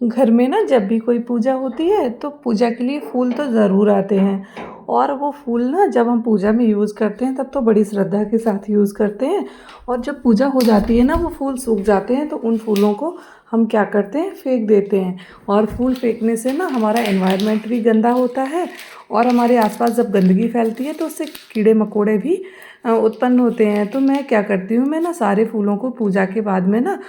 घर में ना जब भी कोई पूजा होती है तो पूजा के लिए फूल तो ज़रूर आते हैं। और वो फूल ना जब हम पूजा में यूज़ करते हैं तब तो बड़ी श्रद्धा के साथ यूज़ करते हैं। और जब पूजा हो जाती है ना वो फूल सूख जाते हैं तो उन फूलों को हम क्या करते हैं, फेंक देते हैं। और फूल फेंकने से ना हमारा एनवायरनमेंट भी गंदा होता है। और हमारे आसपास जब गंदगी फैलती है तो उससे कीड़े मकोड़े भी उत्पन्न होते हैं। तो मैं क्या करती हूँ, मैं ना सारे फूलों को पूजा के बाद में ना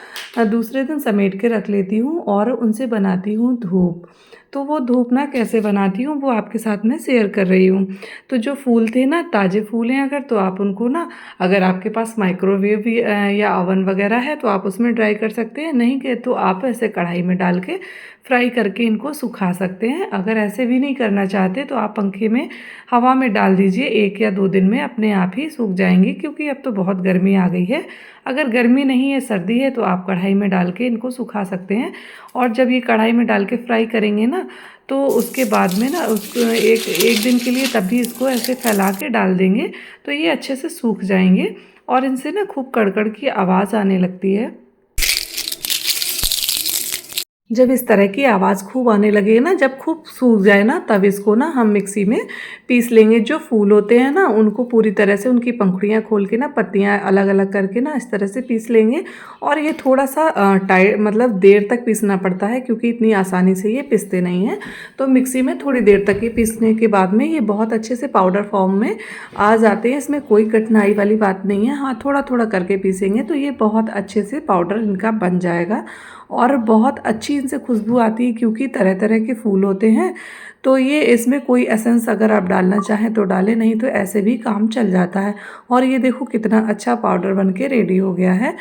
दूसरे दिन समेट के रख लेती हूँ और उनसे बनाती हूँ धूप। तो वो धूप ना कैसे बनाती हूँ वो आपके साथ मैं शेयर कर रही हूँ। तो जो फूल थे ना, ताज़े फूल हैं अगर, तो आप उनको ना, अगर आपके पास माइक्रोवेव या ओवन वगैरह है तो आप उसमें ड्राई कर सकते हैं। नहीं के तो आप ऐसे कढ़ाई में डाल के फ्राई करके इनको सुखा सकते हैं। अगर ऐसे भी नहीं करना चाहते तो आप पंखे में हवा में डाल दीजिए, 1 या 2 दिन में अपने आप ही सूख जाएंगे, क्योंकि अब तो बहुत गर्मी आ गई है। अगर गर्मी नहीं है, सर्दी है, तो आप कढ़ाई में डाल के इनको सुखा सकते हैं। और जब ये कढ़ाई में डाल के फ्राई करेंगे ना तो उसके बाद में ना उसको एक एक दिन के लिए तब भी इसको ऐसे फैला के डाल देंगे तो ये अच्छे से सूख जाएंगे। और इनसे ना खूब कड़कड़ की आवाज़ आने लगती है। जब इस तरह की आवाज़ खूब आने लगे ना, जब खूब सूख जाए ना, तब इसको ना हम मिक्सी में पीस लेंगे। जो फूल होते हैं ना उनको पूरी तरह से उनकी पंखुड़ियाँ खोल के ना, पत्तियाँ अलग अलग करके ना इस तरह से पीस लेंगे। और ये थोड़ा सा टाइट, मतलब देर तक पीसना पड़ता है क्योंकि इतनी आसानी से ये पिसते नहीं हैं। तो मिक्सी में थोड़ी देर तक ये पीसने के बाद में ये बहुत अच्छे से पाउडर फॉर्म में आ जाते हैं। इसमें कोई कठिनाई वाली बात नहीं है। हाँ, थोड़ा थोड़ा करके पीसेंगे तो ये बहुत अच्छे से पाउडर इनका बन जाएगा। और बहुत अच्छी इनसे खुशबू आती है क्योंकि तरह तरह के फूल होते हैं। तो ये इसमें कोई एसेंस अगर आप डालना चाहें तो डालें, नहीं तो ऐसे भी काम चल जाता है। और ये देखो कितना अच्छा पाउडर बन के रेडी हो गया है।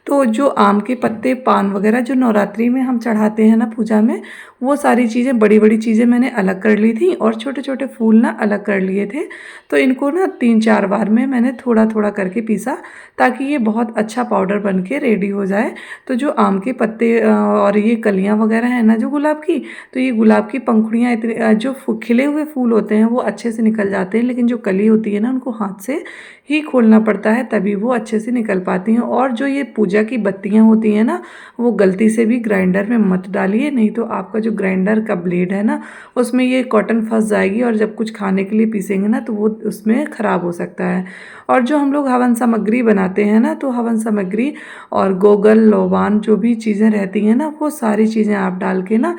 तो जो आम के पत्ते, पान वगैरह जो नवरात्रि में हम चढ़ाते हैं ना पूजा में, वो सारी चीज़ें, बड़ी बड़ी चीज़ें मैंने अलग कर ली थी और छोटे छोटे फूल ना अलग कर लिए थे। तो इनको ना 3-4 बार में मैंने थोड़ा थोड़ा करके पीसा ताकि ये बहुत अच्छा पाउडर बन के रेडी हो जाए। तो जो आम के पत्ते और ये कलियाँ वगैरह हैं ना जो गुलाब की, तो ये गुलाब की पंखुड़ियाँ इतने जो खिले हुए फूल होते हैं वो अच्छे से निकल जाते हैं, लेकिन जो कली होती है ना उनको हाथ से ही खोलना पड़ता है तभी वो अच्छे से निकल पाती हैं। और जो ये पूजा की बत्तियाँ होती हैं ना, वो गलती से भी ग्राइंडर में मत डालिए, नहीं तो आपका जो ग्राइंडर का ब्लेड है ना उसमें ये कॉटन फंस जाएगी और जब कुछ खाने के लिए पीसेंगे ना तो वो उसमें ख़राब हो सकता है। और जो हम लोग हवन सामग्री बनाते हैं ना, तो हवन सामग्री और गोगल लोबान जो भी चीज़ें रहती हैं ना, वो सारी चीज़ें आप डाल के ना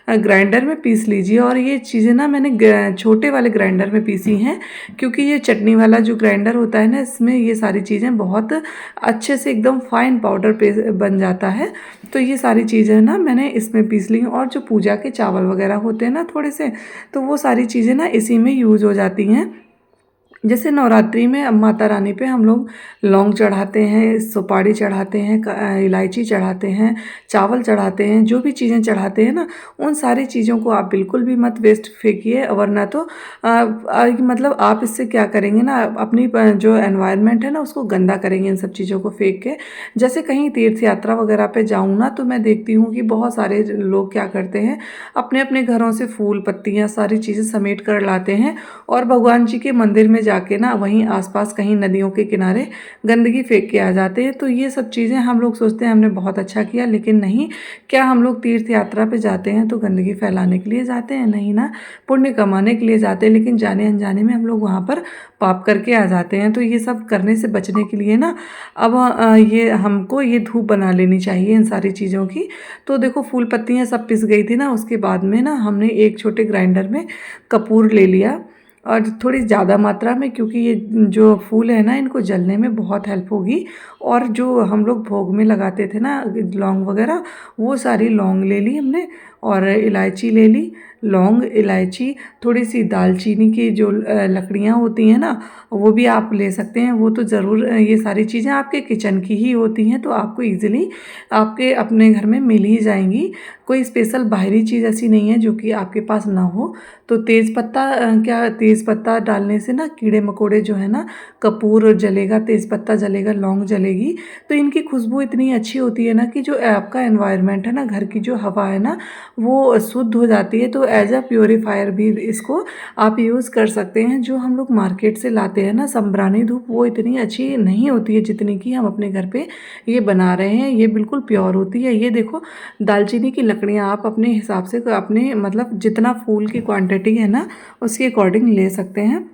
ग्राइंडर में पीस लीजिए। और ये चीज़ें ना मैंने छोटे वाले ग्राइंडर में पीसी हैं, क्योंकि ये चटनी वाला जो ग्राइंडर होता है ना, इसमें ये सारी चीज़ें बहुत अच्छे से एकदम फाइन पाउडर पे बन जाता है। तो ये सारी चीज़ें ना मैंने इसमें पीस ली। और जो पूजा के चावल वगैरह होते हैं ना थोड़े से, तो वो सारी चीज़ें ना इसी में यूज़ हो जाती हैं। जैसे नवरात्रि में अब माता रानी पे हम लोग लौंग चढ़ाते हैं, सुपारी चढ़ाते हैं, इलायची चढ़ाते हैं, चावल चढ़ाते हैं, जो भी चीज़ें चढ़ाते हैं ना, उन सारी चीज़ों को आप बिल्कुल भी मत वेस्ट फेंकिए। वरना तो मतलब आप इससे क्या करेंगे ना, अपनी जो एनवायरनमेंट है ना उसको गंदा करेंगे इन सब चीज़ों को फेंक के। जैसे कहीं तीर्थ यात्रा वगैरह पे जाऊँ ना तो मैं देखती हूँ कि बहुत सारे लोग क्या करते हैं, अपने अपने घरों से फूल पत्तियाँ सारी चीज़ें समेट कर लाते हैं और भगवान जी के मंदिर में जाके ना वहीं आसपास कहीं नदियों के किनारे गंदगी फेंक के आ जाते हैं। तो ये सब चीज़ें हम लोग सोचते हैं हमने बहुत अच्छा किया, लेकिन नहीं। क्या हम लोग तीर्थ यात्रा पे जाते हैं तो गंदगी फैलाने के लिए जाते हैं? नहीं ना, पुण्य कमाने के लिए जाते हैं, लेकिन जाने अनजाने में हम लोग वहाँ पर पाप करके आ जाते हैं। तो ये सब करने से बचने के लिए ना अब ये हमको ये धूप बना लेनी चाहिए इन सारी चीज़ों की। तो देखो फूल पत्तियाँ सब पिस गई थी ना, उसके बाद में ना हमने एक छोटे ग्राइंडर में कपूर ले लिया और थोड़ी ज़्यादा मात्रा में, क्योंकि ये जो फूल है ना इनको जलने में बहुत हेल्प होगी। और जो हम लोग भोग में लगाते थे ना लौंग वगैरह, वो सारी लौंग ले ली हमने और इलायची ले ली। लौंग, इलायची, थोड़ी सी दालचीनी की जो लकड़ियाँ होती हैं ना, वो भी आप ले सकते हैं। वो तो ज़रूर, ये सारी चीज़ें आपके किचन की ही होती हैं तो आपको ईज़िली आपके अपने घर में मिल ही जाएंगी। कोई स्पेशल बाहरी चीज़ ऐसी नहीं है जो कि आपके पास ना हो। तो तेज़ तेज़पत्ता डालने से ना कीड़े मकोड़े जो है ना, कपूर जलेगा, तेज़पत्ता जलेगा, लौंग जलेगी, तो इनकी खुशबू इतनी अच्छी होती है ना कि जो आपका एनवायरनमेंट है ना, घर की जो हवा है ना, वो शुद्ध हो जाती है। तो एज अ प्योरीफायर भी इसको आप यूज़ कर सकते हैं। जो हम लोग मार्केट से लाते हैं ना संब्रानी धूप, वो इतनी अच्छी नहीं होती है जितनी कि हम अपने घर पे ये बना रहे हैं। ये बिल्कुल प्योर होती है। ये देखो, दालचीनी की लकड़ियाँ आप अपने हिसाब से, अपने मतलब जितना फूल की क्वांटिटी है ना, उसके अकॉर्डिंग ले सकते हैं।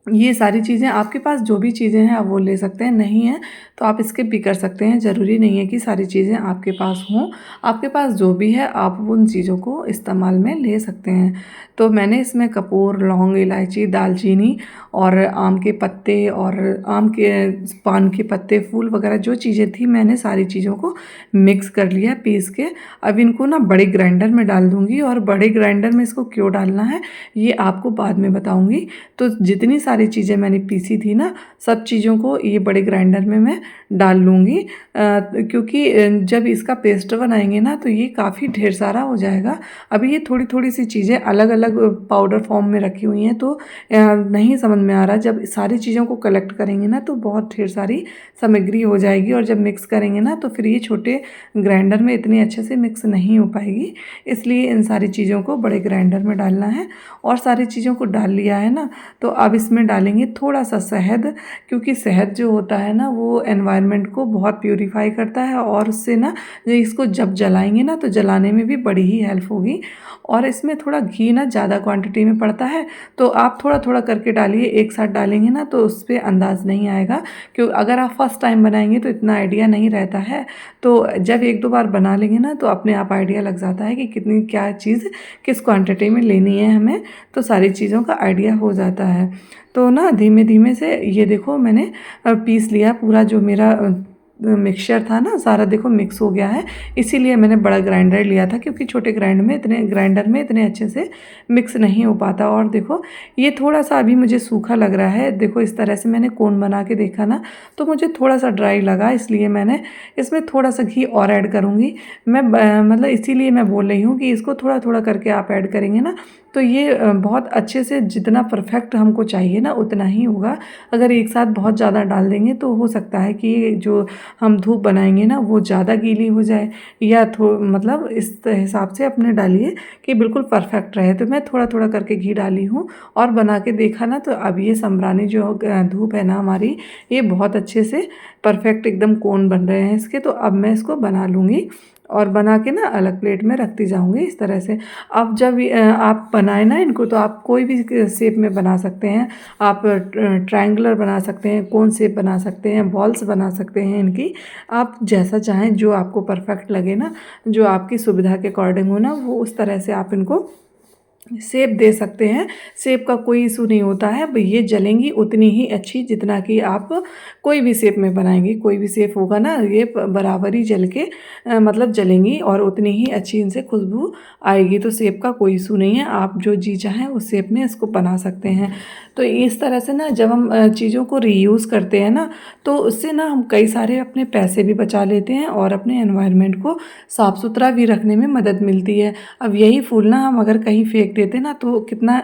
ये सारी चीज़ें आपके पास जो भी चीज़ें हैं आप वो ले सकते हैं, नहीं है तो आप स्किप भी कर सकते हैं। ज़रूरी नहीं है कि सारी चीज़ें आपके पास हों। आपके पास जो भी है आप उन चीज़ों को इस्तेमाल में ले सकते हैं। तो मैंने इसमें कपूर, लौंग, इलायची, दालचीनी और आम के पत्ते और आम के पान के पत्ते, फूल वगैरह जो चीज़ें थी, मैंने सारी चीज़ों को मिक्स कर लिया पीस के। अब इनको ना बड़े ग्राइंडर में डाल दूँगी, और बड़े ग्राइंडर में इसको क्यों डालना है ये आपको बाद में बताऊँगी। तो जितनी सारी चीज़ें मैंने पीसी थी ना, सब चीज़ों को ये बड़े ग्राइंडर में मैं डाल लूँगी, क्योंकि जब इसका पेस्ट बनाएंगे ना तो ये काफ़ी ढेर सारा हो जाएगा। अभी ये थोड़ी थोड़ी सी चीज़ें अलग अलग पाउडर फॉर्म में रखी हुई हैं, तो नहीं समझ में आ रहा। जब सारी चीज़ों को कलेक्ट करेंगे ना तो बहुत ढेर सारी सामग्री हो जाएगी, और जब मिक्स करेंगे ना तो फिर ये छोटे ग्राइंडर में इतनी अच्छे से मिक्स नहीं हो पाएगी। इसलिए इन सारी चीज़ों को बड़े ग्राइंडर में डालना है। और सारी चीज़ों को डाल लिया है ना, तो अब इसमें डालेंगे थोड़ा सा शहद, क्योंकि शहद जो होता है ना वो एनवायरनमेंट को बहुत प्यूरीफाई करता है, और उससे ना इसको जब जलाएंगे ना तो जलाने में भी बड़ी ही हेल्प होगी। और इसमें थोड़ा घी ना ज़्यादा क्वांटिटी में पड़ता है, तो आप थोड़ा थोड़ा करके डालिए। एक साथ डालेंगे ना तो उस पर अंदाज़ नहीं आएगा, क्योंकि अगर आप फर्स्ट टाइम बनाएंगे तो इतना आइडिया नहीं रहता है। तो जब एक दो बार बना लेंगे ना तो अपने आप आइडिया लग जाता है कि कितनी क्या चीज़ किस क्वांटिटी में लेनी है हमें, तो सारी चीज़ों का आइडिया हो जाता है। तो ना धीमे धीमे से ये देखो मैंने पीस लिया पूरा, जो मेरा मिक्सचर था ना सारा, देखो मिक्स हो गया है। इसीलिए मैंने बड़ा ग्राइंडर लिया था, क्योंकि छोटे ग्राइंडर में इतने अच्छे से मिक्स नहीं हो पाता। और देखो ये थोड़ा सा अभी मुझे सूखा लग रहा है। देखो इस तरह से मैंने कोन बना के देखा ना, तो मुझे थोड़ा सा ड्राई लगा, इसलिए मैंने इसमें थोड़ा सा घी और ऐड करूँगी। मैं मतलब इसीलिए मैं बोल रही हूँ कि इसको थोड़ा थोड़ा करके आप ऐड करेंगे ना तो ये बहुत अच्छे से, जितना परफेक्ट हमको चाहिए ना उतना ही होगा। अगर एक साथ बहुत ज़्यादा डाल देंगे तो हो सकता है कि जो हम धूप बनाएंगे ना वो ज़्यादा गीली हो जाए, या मतलब इस हिसाब से अपने डालिए कि बिल्कुल परफेक्ट रहे। तो मैं थोड़ा थोड़ा करके घी डाली हूँ और बना के देखा ना, तो अब ये समरानी जो धूप है ना हमारी, ये बहुत अच्छे से परफेक्ट एकदम कोन बन रहे हैं इसके। तो अब मैं इसको बना लूँगी और बना के ना अलग प्लेट में रखती जाऊँगी इस तरह से। अब जब आप बनाए ना इनको, तो आप कोई भी शेप में बना सकते हैं। आप ट्रायंगुलर बना सकते हैं, कोन शेप बना सकते हैं, बॉल्स बना सकते हैं इनकी। आप जैसा चाहें, जो आपको परफेक्ट लगे ना, जो आपकी सुविधा के अकॉर्डिंग हो ना, वो उस तरह से आप इनको सेब दे सकते हैं। सेब का कोई इशू नहीं होता है। ये जलेंगी उतनी ही अच्छी जितना कि आप कोई भी शेप में बनाएंगे। कोई भी शेप होगा ना, ये बराबर ही जल के मतलब जलेंगी, और उतनी ही अच्छी इनसे खुशबू आएगी। तो सेब का कोई इशू नहीं है, आप जो जी चाहें उस शेप में इसको बना सकते हैं। तो इस तरह से ना जब हम चीज़ों को रीयूज़ करते हैं ना, तो उससे ना हम कई सारे अपने पैसे भी बचा लेते हैं, और अपने एनवायरनमेंट को साफ़ सुथरा भी रखने में मदद मिलती है। अब यही फूल ना हम अगर कहीं फेंक देते ना तो कितना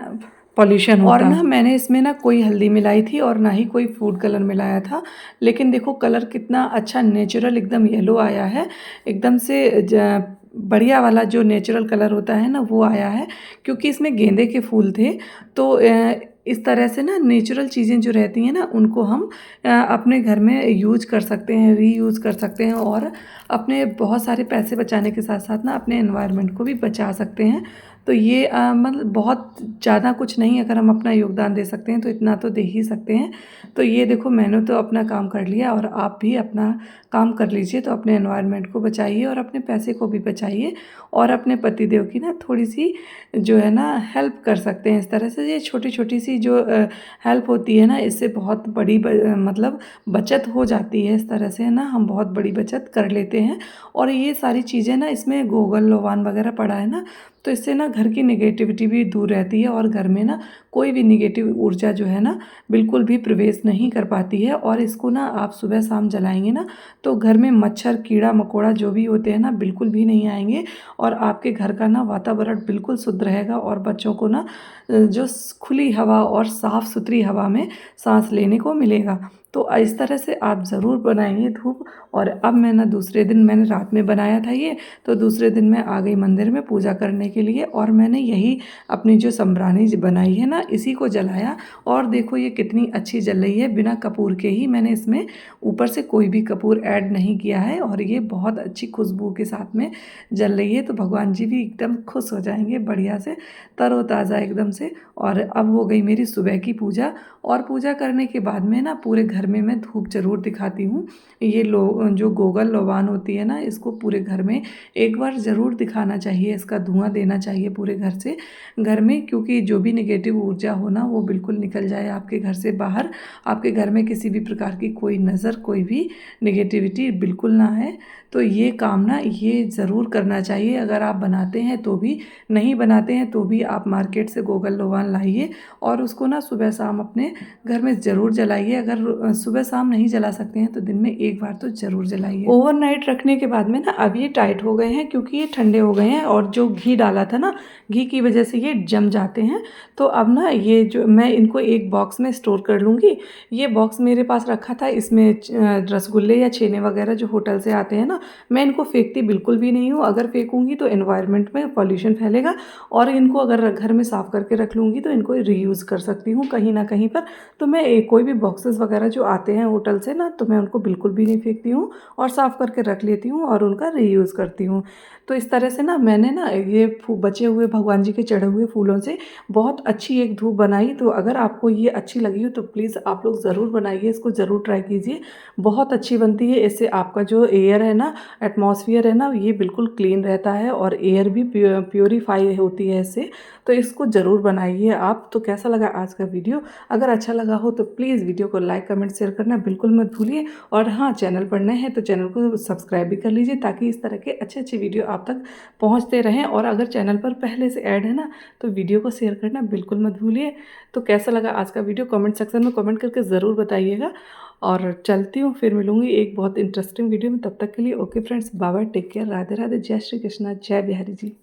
पॉल्यूशन होता। और ना मैंने इसमें ना कोई हल्दी मिलाई थी और ना ही कोई फूड कलर मिलाया था, लेकिन देखो कलर कितना अच्छा नेचुरल एकदम येलो आया है। एकदम से बढ़िया वाला जो नेचुरल कलर होता है ना वो आया है, क्योंकि इसमें गेंदे के फूल थे। तो इस तरह से ना नेचुरल चीज़ें जो रहती हैं ना उनको हम अपने घर में यूज कर सकते हैं, रीयूज़ कर सकते हैं, और अपने बहुत सारे पैसे बचाने के साथ साथ ना अपने एनवायरनमेंट को भी बचा सकते हैं। तो ये मतलब बहुत ज़्यादा कुछ नहीं, अगर हम अपना योगदान दे सकते हैं तो इतना तो दे ही सकते हैं। तो ये देखो मैंने तो अपना काम कर लिया, और आप भी अपना काम कर लीजिए। तो अपने एनवायरनमेंट को बचाइए और अपने पैसे को भी बचाइए, और अपने पतिदेव की ना थोड़ी सी जो है ना हेल्प कर सकते हैं इस तरह से। ये छोटी छोटी सी जो हेल्प होती है ना, इससे बहुत बड़ी मतलब बचत हो जाती है। इस तरह से ना हम बहुत बड़ी बचत कर लेते हैं। और ये सारी चीज़ें ना, इसमें गोगल लोवान वगैरह पड़ा है ना, तो इससे ना घर की नेगेटिविटी भी दूर रहती है, और घर में ना कोई भी निगेटिव ऊर्जा जो है ना बिल्कुल भी प्रवेश नहीं कर पाती है। और इसको ना आप सुबह शाम जलाएंगे ना तो घर में मच्छर कीड़ा मकोड़ा जो भी होते हैं ना बिल्कुल भी नहीं आएंगे, और आपके घर का ना वातावरण बिल्कुल शुद्ध रहेगा, और बच्चों को ना जो खुली हवा और साफ़ सुथरी हवा में सांस लेने को मिलेगा। तो इस तरह से आप ज़रूर बनाइए धूप। और अब मैं ना दूसरे दिन, मैंने रात में बनाया था ये, तो दूसरे दिन मैं आ गई मंदिर में पूजा करने के लिए, और मैंने यही अपनी जो संब्रानी बनाई है ना इसी को जलाया। और देखो ये कितनी अच्छी जल रही है, बिना कपूर के ही, मैंने इसमें ऊपर से कोई भी कपूर ऐड नहीं किया है, और ये बहुत अच्छी खुशबू के साथ में जल रही है। तो भगवान जी भी एकदम खुश हो जाएंगे, बढ़िया से तरोताज़ा एकदम से। और अब हो गई मेरी सुबह की पूजा, और पूजा करने के बाद में ना पूरे घर में मैं धूप जरूर दिखाती हूँ। ये जो गोगल लोबान होती है ना, इसको पूरे घर में एक बार ज़रूर दिखाना चाहिए, इसका धुआं देना चाहिए पूरे घर में, क्योंकि जो भी निगेटिव ऊर्जा हो ना वो बिल्कुल निकल जाए आपके घर से बाहर। आपके घर में किसी भी प्रकार की कोई नज़र, कोई भी निगेटिविटी बिल्कुल ना है। तो ये काम ना ये ज़रूर करना चाहिए, अगर आप बनाते हैं तो भी, नहीं बनाते हैं तो भी आप मार्केट से गोगल लोबान लाइए, और उसको ना सुबह शाम अपने घर में ज़रूर जलाइए। अगर सुबह शाम नहीं जला सकते हैं तो दिन में एक बार तो ज़रूर जलाइए। ओवरनाइट रखने के बाद में ना अब ये टाइट हो गए हैं, क्योंकि ये ठंडे हो गए हैं, और जो घी डाला था ना, घी की वजह से ये जम जाते हैं। तो अब ना ये जो मैं इनको एक बॉक्स में स्टोर कर लूँगी। ये बॉक्स मेरे पास रखा था, इसमें रसगुल्ले या छेने वगैरह जो होटल से आते हैं ना, मैं इनको फेंकती बिल्कुल भी नहीं हूँ। अगर फेंकूँगी तो एनवायरनमेंट में पॉल्यूशन फैलेगा, और इनको अगर घर में साफ़ करके रख लूँगी तो इनको रीयूज़ कर सकती हूँ कहीं ना कहीं पर। तो मैं कोई भी बॉक्सेस वगैरह जो आते हैं होटल से ना, तो मैं उनको बिल्कुल भी नहीं फेंकती हूँ, और साफ़ करके रख लेती हूँ और उनका रीयूज़ करती हूँ। तो इस तरह से ना मैंने ना ये बचे हुए भगवान जी के चढ़े हुए फूलों से बहुत अच्छी एक धूप बनाई। तो अगर आपको ये अच्छी लगी हो तो प्लीज़ आप लोग ज़रूर बनाइए, इसको ज़रूर ट्राई कीजिए, बहुत अच्छी बनती है। इससे आपका जो एयर है ना, एटमॉस्फेयर है ना, ये बिल्कुल क्लीन रहता है, और एयर भी प्योरीफाई होती है इससे। तो इसको ज़रूर बनाइए आप। तो कैसा लगा आज का वीडियो? अगर अच्छा लगा हो तो प्लीज़ वीडियो को लाइक कमेंट शेयर करना बिल्कुल मत भूलिए। और हाँ, चैनल पर नए हैं तो चैनल को सब्सक्राइब भी कर लीजिए, ताकि इस तरह के अच्छे अच्छे वीडियो आप तक पहुँचते रहें। और अगर चैनल पर पहले से ऐड है ना तो वीडियो को शेयर करना बिल्कुल मत भूलिए। तो कैसा लगा आज का वीडियो कमेंट सेक्शन में कमेंट करके ज़रूर बताइएगा। और चलती हूँ, फिर मिलूँगी एक बहुत इंटरेस्टिंग वीडियो में। तब तक के लिए okay friends, bye bye, take care, Radhe Radhe, जय श्री कृष्णा, जय बिहारी जी।